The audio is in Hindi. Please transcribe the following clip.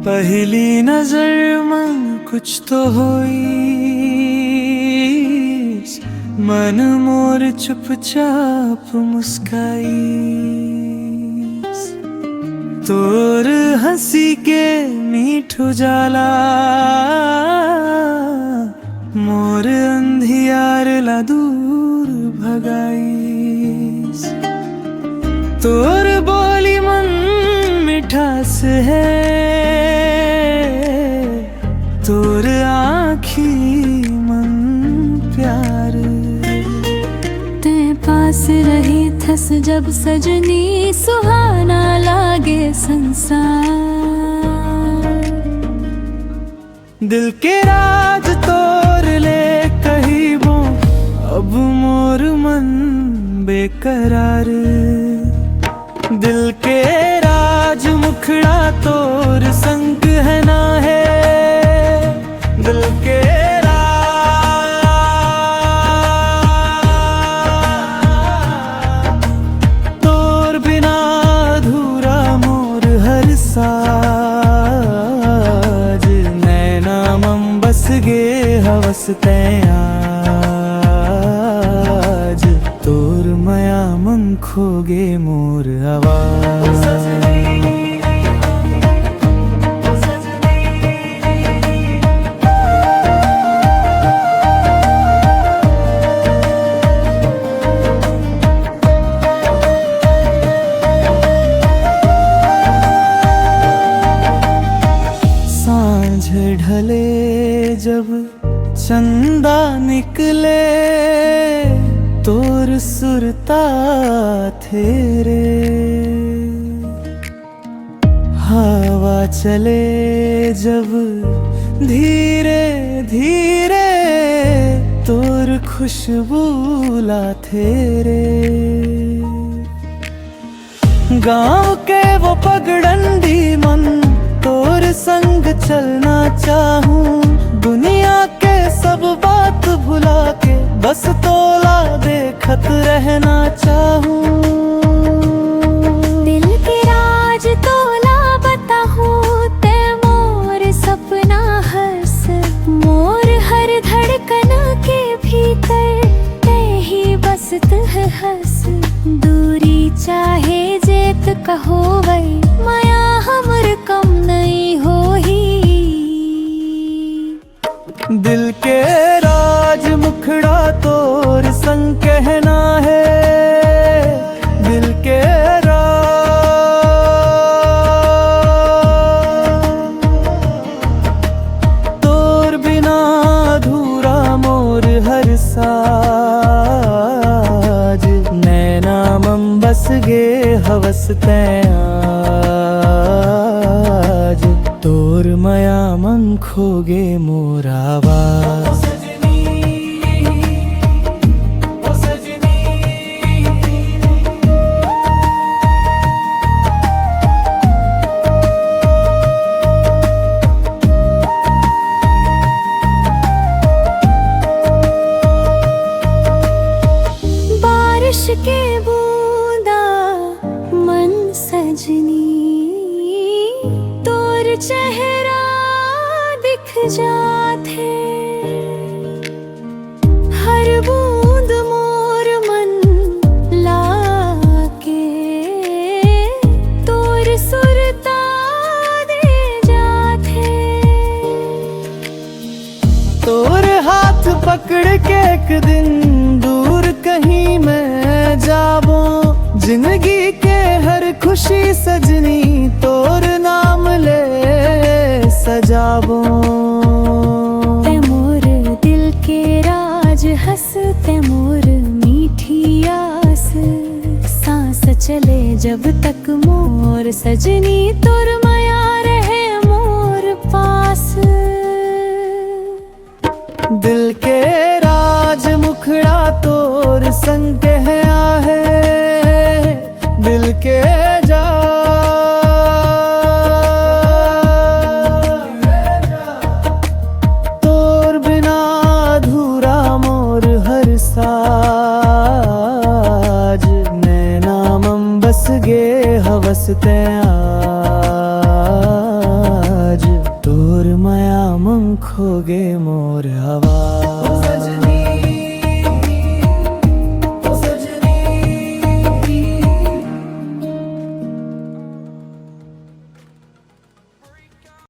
पहली नजर मन कुछ तो होई, मन मोर चुपचाप मुस्काई। तोर हंसी के मीठ उजाला मोर अंधियार ला दूर भगाई। तोर बोली मन मिठास है, तोर आँखी मन प्यार। ते पास रही थस जब सजनी, सुहाना लागे संसार। दिल के राज तोर ले कहिबो, अब मोर मन बेकरार। दिल के राज मुखड़ा तोर संग है ना है, दिल के तोर बिना अधूरा मोर हर साज। नैना मम बस गे हवस तैं आज, तोर मया मन खोगे मोर आवाज। ढले जब चंदा निकले, तोर सुरता तेरे। हवा चले जब धीरे धीरे, तोर खुशबू ला तेरे। गाँव के वो पगडंडी मन तोर संग चलना चाहूं। दुनिया के सब बात भुला के बस तोला देखत रहना चाहूं। दिल के राज तोला बताहूं, ते मोर सपना हर्ष। मोर हर धड़कन के भीतर ते ही बसत है हंस। दूरी चाहे जेत कहो वही, माया हमर कम नहीं होही। दिल के राज मुखड़ा तोर संग कहना है, दिल के तोर बिना अधूरा मोर हर साज। नैना मम बस गे हवस तैं आज, तोर मया मन खोगे मोर आवाज। बारिश के बूंदा मन सजनी, तोर चेहरा दिख जाते। हर बूंद मोर मन लाके, तोर सुरता दे जाते। तोर हाथ पकड़ के एक दिन दूर कहीं मैं जाबो। जिंदगी के हर खुशी सजनी तोर नाम ले सजाबो। ते मोर दिल के राज हंस, ते मोर मीठी आस। सांस चले जब तक मोर सजनी, तोर माया रहे मोर पास। दिल के राज मुखड़ा तोर संग कहया है, दिल के तोर बिना अधूरा मोर हर साज। नैना मम बस गे हवस तैं आज, खोगे मोर आवाज।